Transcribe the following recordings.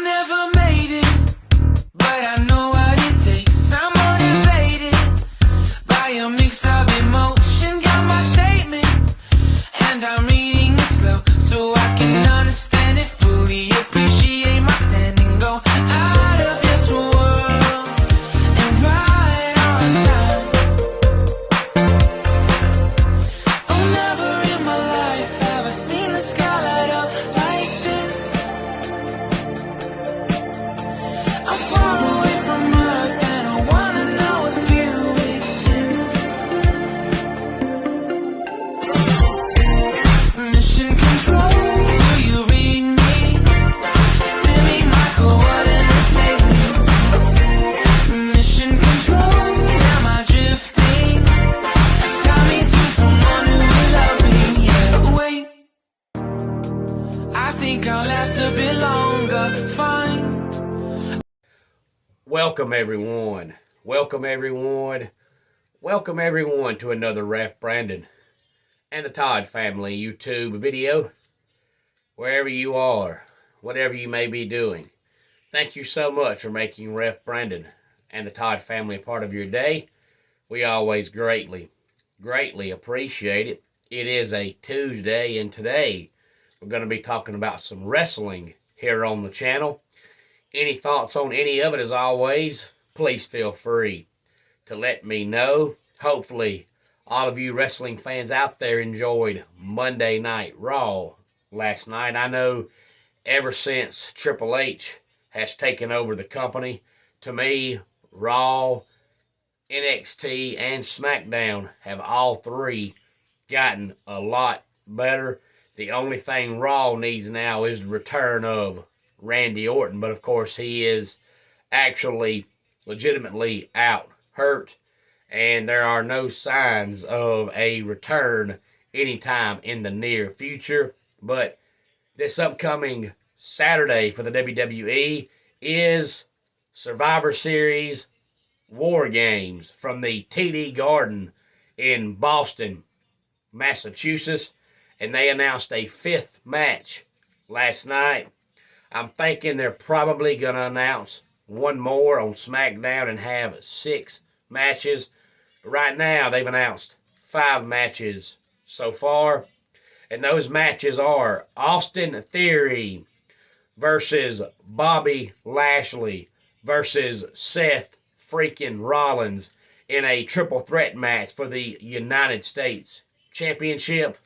never made it, but I know what it takes. I'm motivated by a mix of emotion. Got my statement, and I'm reading it slow so I can understand it fully. Appreciate my standing, go out of this world and right on time. Oh, never in my life have I seen the sky light up like this. I'm far away from Earth and I wanna know if you exist. Mission control, do you read me? Send me my coordinates lately. Mission control, am I drifting? Tie me to someone who will love me, yeah. Wait, I think I'll last a bit longer. Fine. Welcome everyone. Welcome everyone. Welcome everyone to another Ref Brandon and the Todd family YouTube video. Wherever you are, whatever you may be doing, thank you so much for making Ref Brandon and the Todd family a part of your day. We always greatly appreciate it. It is a Tuesday, and today we're going to be talking about some wrestling here on the channel. Any thoughts on any of it, as always, please feel free to let me know. Hopefully, all of you wrestling fans out there enjoyed Monday Night Raw last night. I know ever since Triple H has taken over the company, to me, Raw, NXT, and SmackDown have all three gotten a lot better. The only thing Raw needs now is the return of Randy Orton, but of course he is actually legitimately out hurt, and there are no signs of a return anytime in the near future. But this upcoming Saturday for the WWE is Survivor Series War Games from the TD Garden in Boston, Massachusetts, and they announced a fifth match last night. I'm thinking they're probably going to announce one more on SmackDown and have 6 matches. But right now, they've announced 5 matches so far. And those matches are Austin Theory versus Bobby Lashley versus Seth freaking Rollins in a triple threat match for the United States Championship.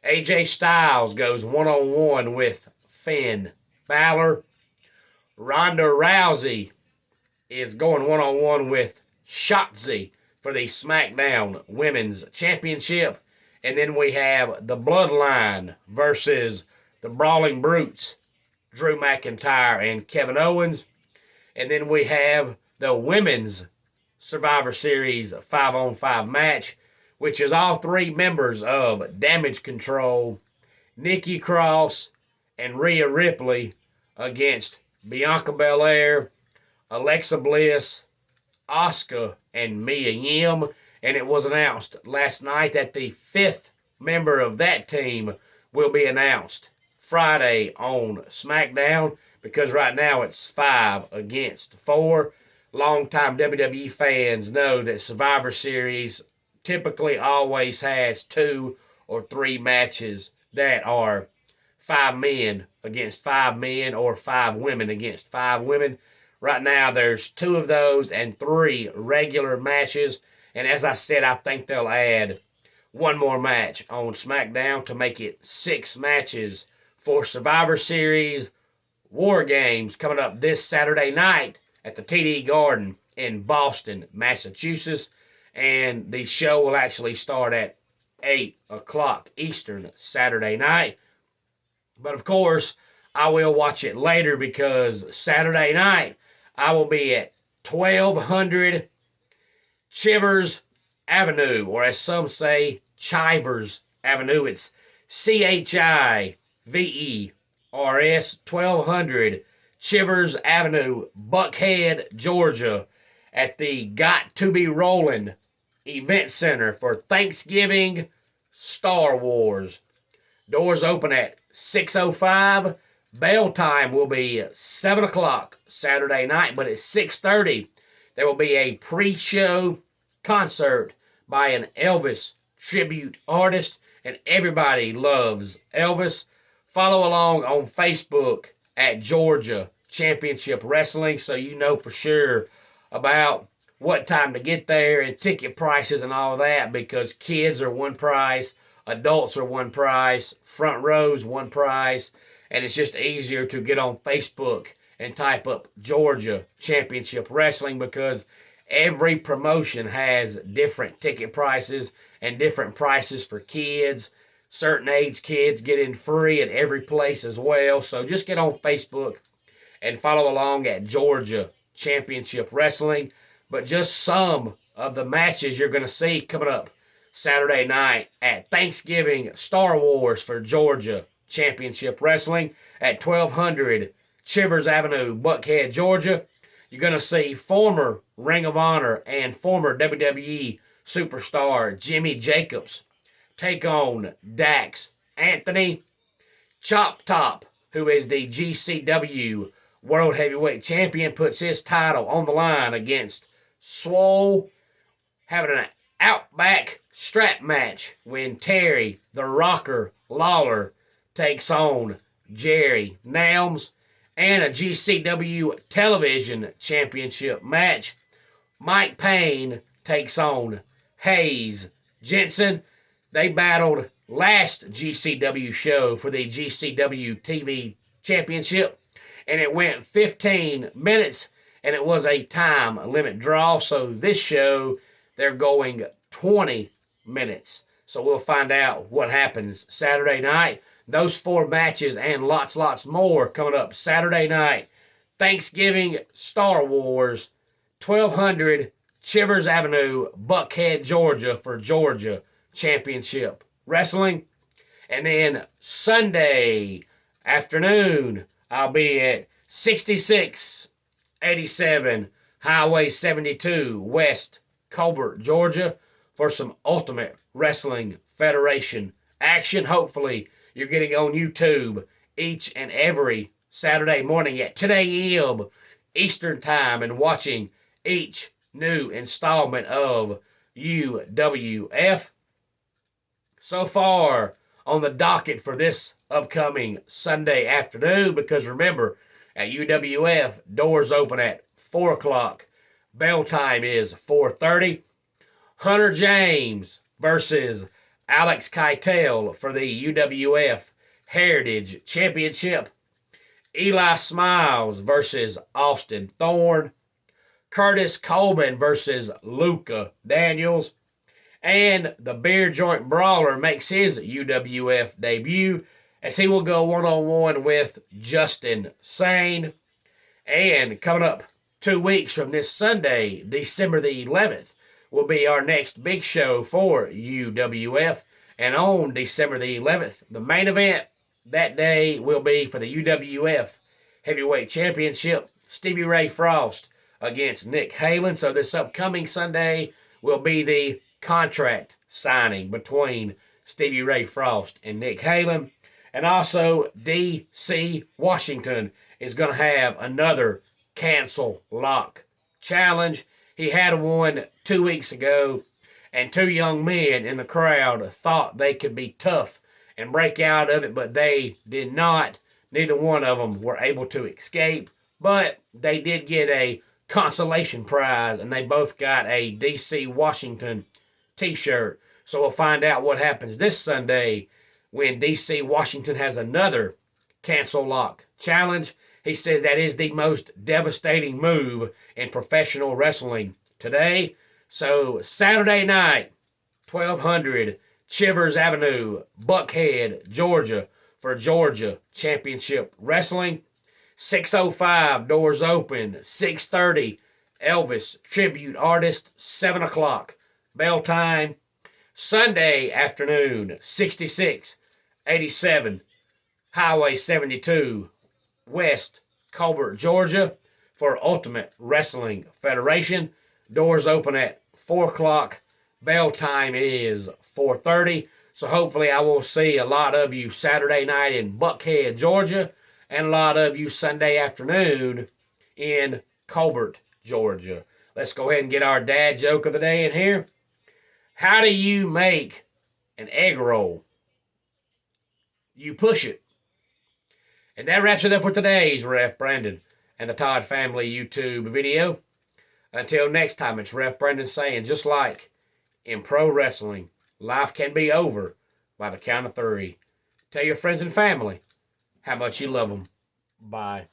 AJ Styles goes one-on-one with Finn Balor. Ronda Rousey is going one-on-one with Shotzi for the SmackDown Women's Championship. And then we have the Bloodline versus the Brawling Brutes, Drew McIntyre and Kevin Owens. And then we have the Women's Survivor Series 5-on-5 match, which is all 3 members of Damage Control, Nikki Cross, and Rhea Ripley against Bianca Belair, Alexa Bliss, Asuka, and Mia Yim. And it was announced last night that the 5th member of that team will be announced Friday on SmackDown, because right now it's 5 against 4. Longtime WWE fans know that Survivor Series typically always has 2 or 3 matches that are 5 men against 5 men or 5 women against 5 women. Right now there's 2 of those and 3 regular matches. And as I said, I think they'll add one more match on SmackDown to make it 6 matches for Survivor Series War Games coming up this Saturday night at the TD Garden in Boston, Massachusetts. And the show will actually start at 8 o'clock Eastern Saturday night. But of course, I will watch it later, because Saturday night I will be at 1200 Chivers Avenue, or as some say, Chivers Avenue. It's Chivers, 1200 Chivers Avenue, Buckhead, Georgia, at the Got to Be Rolling Event Center for Thanksgiving Star Wars. Doors open at 6:05. Bell time will be 7 o'clock Saturday night, but at 6:30 there will be a pre-show concert by an Elvis tribute artist, and everybody loves Elvis. Follow along on Facebook at Georgia Championship Wrestling so you know for sure about what time to get there and ticket prices and all that, because kids are one price, adults are one price, front rows one price, and it's just easier to get on Facebook and type up Georgia Championship Wrestling, because every promotion has different ticket prices and different prices for kids. Certain age kids get in free at every place as well. So just get on Facebook and follow along at Georgia Championship Wrestling. But just some of the matches you're going to see coming up Saturday night at Thanksgiving Star Wars for Georgia Championship Wrestling at 1200 Chivers Avenue, Buckhead, Georgia. You're going to see former Ring of Honor and former WWE superstar Jimmy Jacobs take on Dax Anthony. Chop Top, who is the GCW World Heavyweight Champion, puts his title on the line against Swole, having an Outback strap match when Terry the Rocker Lawler takes on Jerry Nelms, and a GCW Television Championship match. Mike Payne takes on Hayes Jensen. They battled last GCW show for the GCW TV Championship, and it went 15 minutes, and it was a time limit draw. So this show, they're going 20 minutes. So we'll find out what happens Saturday night. Those 4 matches and lots more coming up Saturday night. Thanksgiving Star Wars, 1200 Chivers Avenue, Buckhead, Georgia for Georgia Championship Wrestling. And then Sunday afternoon, I'll be at 6687 Highway 72 West Colbert, Georgia for some Ultimate Wrestling Federation action. Hopefully you're getting on YouTube each and every Saturday morning at 10 a.m. Eastern Time and watching each new installment of UWF. So far on the docket for this upcoming Sunday afternoon, because remember, at UWF, doors open at 4 o'clock. Bell time is 4:30. Hunter James versus Alex Keitel for the UWF Heritage Championship. Eli Smiles versus Austin Thorne. Curtis Coleman versus Luca Daniels. And the Beer Joint Brawler makes his UWF debut as he will go one-on-one with Justin Sane. And coming up 2 weeks from this Sunday, December the 11th, will be our next big show for UWF. And on December the 11th, the main event that day will be for the UWF Heavyweight Championship, Stevie Ray Frost against Nick Halen. So this upcoming Sunday will be the contract signing between Stevie Ray Frost and Nick Halen. And also, D.C. Washington is going to have another cancel lock challenge. He had one 2 weeks ago, and 2 young men in the crowd thought they could be tough and break out of it, but they did not. Neither one of them were able to escape, but they did get a consolation prize, and they both got a D.C. Washington t-shirt. So we'll find out what happens this Sunday when D.C. Washington has another cancel lock challenge. He says that is the most devastating move in professional wrestling today. So Saturday night, 1200 Chivers Avenue, Buckhead, Georgia for Georgia Championship Wrestling. 6:05 doors open. 6:30 Elvis tribute artist. 7 o'clock bell time. Sunday afternoon, 6687 Highway 72 West Colbert, Georgia for Ultimate Wrestling Federation. Doors open at 4 o'clock. Bell time is 4:30. So hopefully I will see a lot of you Saturday night in Buckhead, Georgia. and a lot of you Sunday afternoon in Colbert, Georgia. Let's go ahead and get our dad joke of the day in here. How do you make an egg roll? You push it. And that wraps it up for today's Ref Brandon and the Todd Family YouTube video. Until next time, it's Ref Brandon saying, just like in pro wrestling, life can be over by the count of 3. Tell your friends and family how much you love them. Bye.